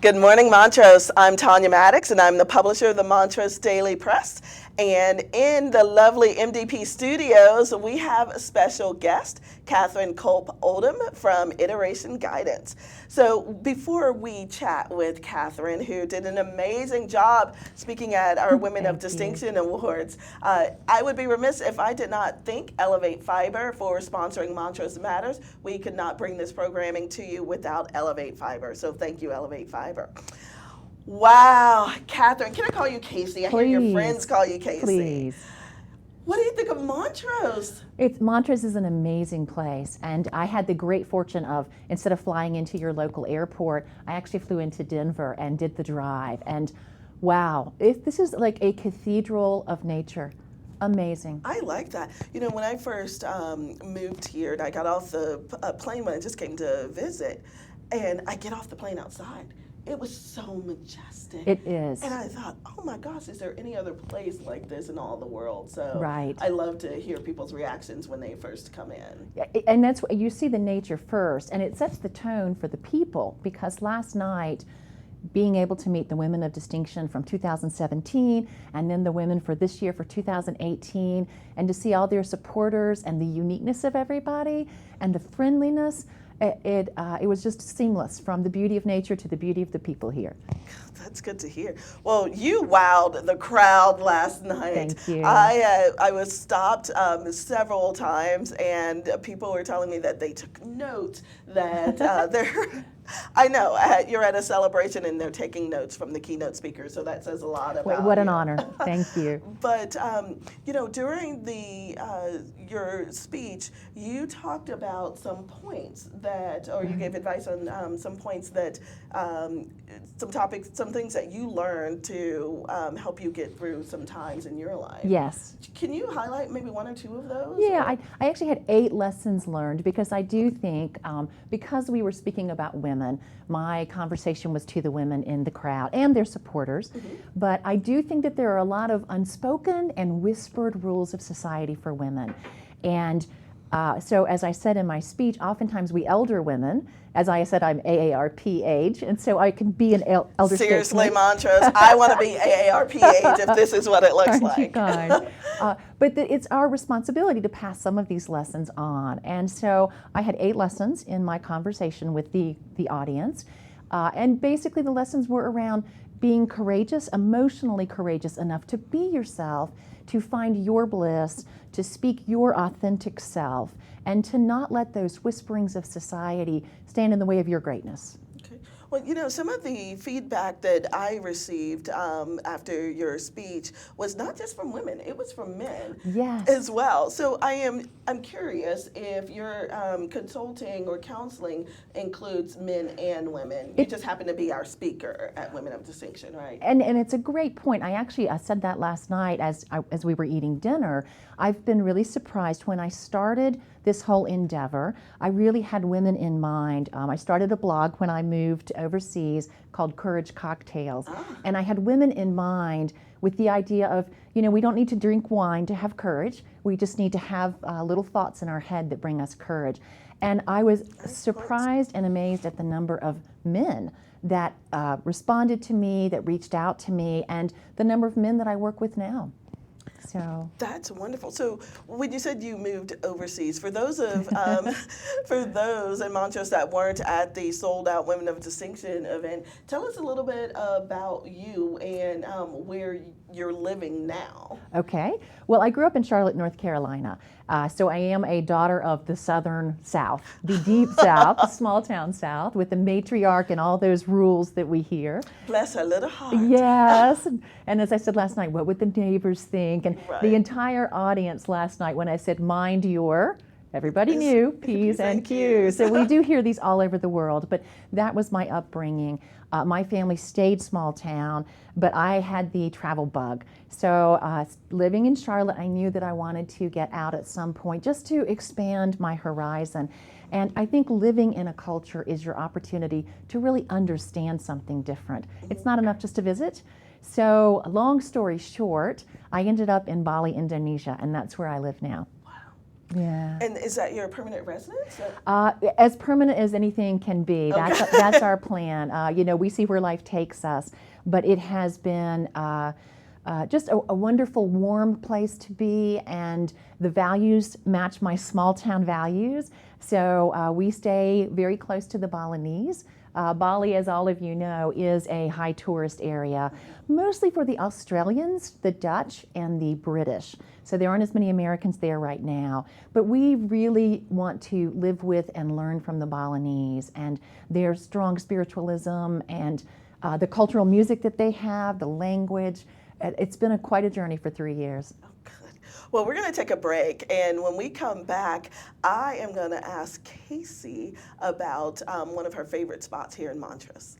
Good morning, Montrose. I'm Tanya Maddox, and I'm the publisher of the Montrose Daily Press. And in the lovely MDP studios, we have a special guest, Kaycee Culp Odom from Iteration Guidance. So before we chat with Kaycee, who did an amazing job speaking at our Women of Distinction Awards, I would be remiss if I did not thank Elevate Fiber for sponsoring Montrose Matters. We could not bring this programming to you without Elevate Fiber. So thank you, Elevate Fiber. Wow, Kaycee, can I call you Kaycee? I hear your friends call you Kaycee. Please. What do you think of Montrose? Montrose is an amazing place, and I had the great fortune of, instead of flying into your local airport, I actually flew into Denver and did the drive, and wow, this is like a cathedral of nature. Amazing. I like that. You know, when I first moved here and I got off the plane when I just came to visit, and I get off the plane outside, it was so majestic. It is. And I thought, oh my gosh, is there any other place like this in all the world? So right. I love to hear people's reactions when they first come in. And that's what you see, the nature first, and it sets the tone for the people, because last night, being able to meet the Women of Distinction from 2017 and then the women for this year for 2018, and to see all their supporters and the uniqueness of everybody and the friendliness, it was just seamless, from the beauty of nature to the beauty of the people here. That's good to hear. Well, you wowed the crowd last night. Thank you. I was stopped several times, and people were telling me that they took notes, that they're... I know, you're at a celebration and they're taking notes from the keynote speaker, so that says a lot about What an honor. Thank you. But, you know, during your speech, you talked about some points that, or you gave advice on some points that, some topics, some things that you learned to help you get through some times in your life. Yes. Can you highlight maybe one or two of those? Yeah, I actually had 8 lessons learned, because I do think, because we were speaking about women, my conversation was to the women in the crowd and their supporters, but I do think that there are a lot of unspoken and whispered rules of society for women. And so as I said in my speech, oftentimes we elder women, as I said, I'm AARP age, and so I can be an elder Seriously, statesman. Montrose, I want to be AARP age if this is what it looks Aren't like. you kind? But it's our responsibility to pass some of these lessons on. And so I had 8 lessons in my conversation with the audience. And basically the lessons were around being courageous, emotionally courageous enough to be yourself, to find your bliss, to speak your authentic self, and to not let those whisperings of society stand in the way of your greatness. Okay. Well, you know, some of the feedback that I received after your speech was not just from women; it was from men as well. So I'm curious if your consulting or counseling includes men and women. You just happen to be our speaker at Women of Distinction, right? And it's a great point. I actually said that last night as we were eating dinner. I've been really surprised when I started this whole endeavor. I really had women in mind. I started a blog when I moved overseas called Courage Cocktails. And I had women in mind with the idea of, you know, we don't need to drink wine to have courage. We just need to have little thoughts in our head that bring us courage. And I was surprised and amazed at the number of men that responded to me, that reached out to me, and the number of men that I work with now. So that's wonderful. So when you said you moved overseas, for those in Montrose that weren't at the sold out Women of Distinction event, tell us a little bit about you and where you're living now. Okay. Well, I grew up in Charlotte, North Carolina. So I am a daughter of the Southern South, the deep South, the small town South, with the matriarch and all those rules that we hear. Bless her little heart. Yes. And as I said last night, what would the neighbors think? And the entire audience last night, when I said, mind your, everybody knew P's and Q's. So we do hear these all over the world, but that was my upbringing. My family stayed small town, but I had the travel bug. So living in Charlotte, I knew that I wanted to get out at some point just to expand my horizon. And I think living in a culture is your opportunity to really understand something different. It's not enough just to visit. So long story short, I ended up in Bali, Indonesia, and that's where I live now. Yeah. And is that your permanent residence? As permanent as anything can be. That's our plan. You know, we see where life takes us, but it has been just a wonderful, warm place to be, and the values match my small town values. So we stay very close to the Balinese. Bali, as all of you know, is a high tourist area, mostly for the Australians, the Dutch, and the British. So there aren't as many Americans there right now. But we really want to live with and learn from the Balinese and their strong spiritualism and the cultural music that they have, the language. It's been quite a journey for 3 years. Well, we're going to take a break, and when we come back, I am going to ask Kaycee about one of her favorite spots here in Montrose.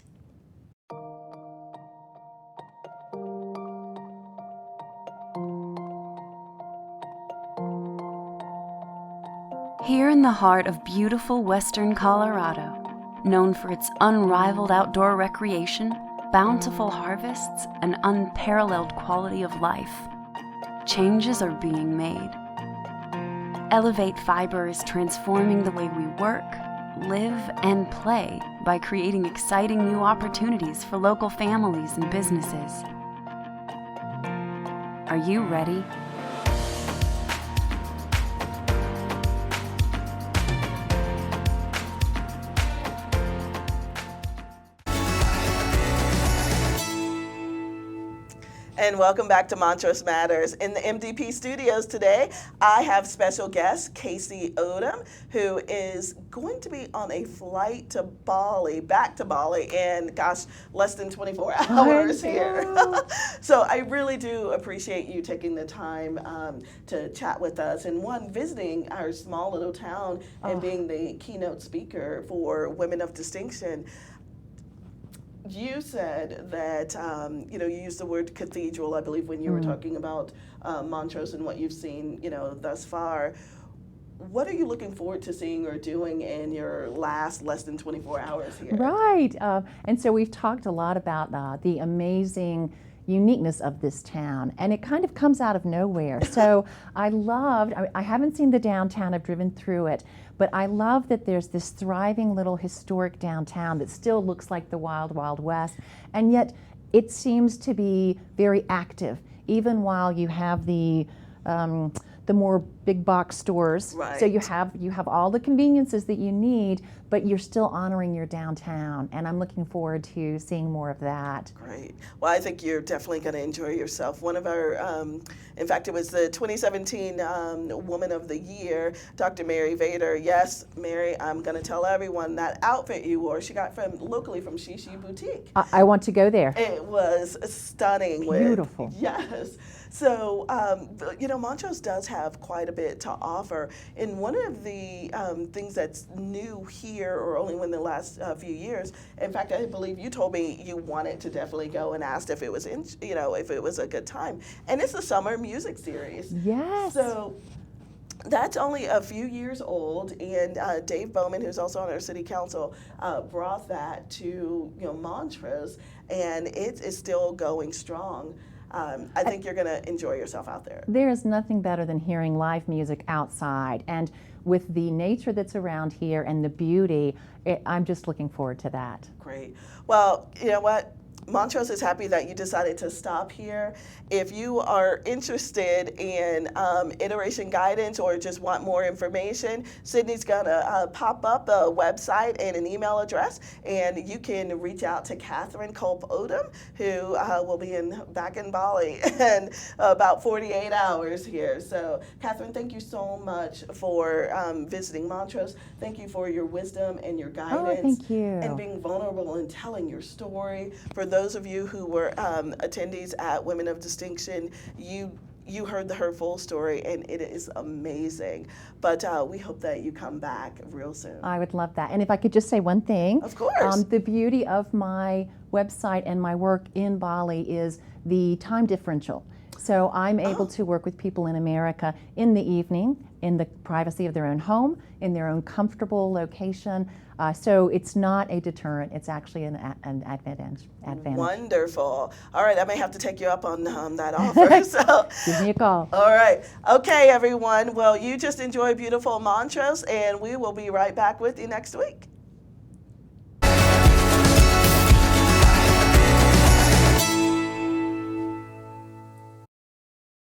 Here in the heart of beautiful western Colorado, known for its unrivaled outdoor recreation, bountiful harvests, and unparalleled quality of life, changes are being made. Elevate Fiber is transforming the way we work, live, and play by creating exciting new opportunities for local families and businesses. Are you ready? And welcome back to Montrose Matters. In the MDP studios today, I have special guest Kaycee Odom, who is going to be on a flight to Bali, back to Bali, in, gosh, less than 24 hours here. So I really do appreciate you taking the time to chat with us, and visiting our small little town and being the keynote speaker for Women of Distinction. You said that, you used the word cathedral, I believe, when you were talking about Montrose and what you've seen, thus far. What are you looking forward to seeing or doing in your less than 24 hours here? Right. And so we've talked a lot about the amazing uniqueness of this town, and it kind of comes out of nowhere. So I haven't seen the downtown, I've driven through it, but I love that there's this thriving little historic downtown that still looks like the wild, wild west, and yet it seems to be very active, even while you have the more big box stores. Right. So you have all the conveniences that you need, but you're still honoring your downtown, and I'm looking forward to seeing more of that. Great. Well, I think you're definitely going to enjoy yourself. One of our, in fact, it was the 2017 Woman of the Year, Dr. Mary Vader. Yes, Mary, I'm going to tell everyone that outfit you wore, she got locally from Shishi Boutique. I want to go there. It was stunning. Beautiful. Yes. So, Montrose does have quite a bit to offer. And one of the things that's new here, or only in the last few years, in fact, I believe you told me you wanted to definitely go and asked if it was, if it was a good time. And it's the Summer Music Series. Yes. So that's only a few years old, and Dave Bowman, who's also on our city council, brought that to Montrose, and it is still going strong. I think you're going to enjoy yourself out there. There is nothing better than hearing live music outside, and with the nature that's around here and the beauty, I'm just looking forward to that. Great. Well, you know what? Montrose is happy that you decided to stop here. If you are interested in iteration guidance or just want more information, Sydney's going to pop up a website and an email address, and you can reach out to Kaycee Culp Odom, who will be back in Bali in about 48 hours here. So, Kaycee, thank you so much for visiting Montrose. Thank you for your wisdom and your guidance. Oh, thank you. And being vulnerable and telling your story. For those of you who were attendees at Women of Distinction, you heard her full story, and it is amazing. But we hope that you come back real soon. I would love that. And if I could just say one thing. Of course. The beauty of my website and my work in Bali is the time differential. So I'm able to work with people in America in the evening, in the privacy of their own home, in their own comfortable location. So it's not a deterrent, it's actually an advantage. Wonderful. All right, I may have to take you up on that offer. So, Give me a call. all right. Okay, everyone. Well, you just enjoy beautiful Montrose, and we will be right back with you next week.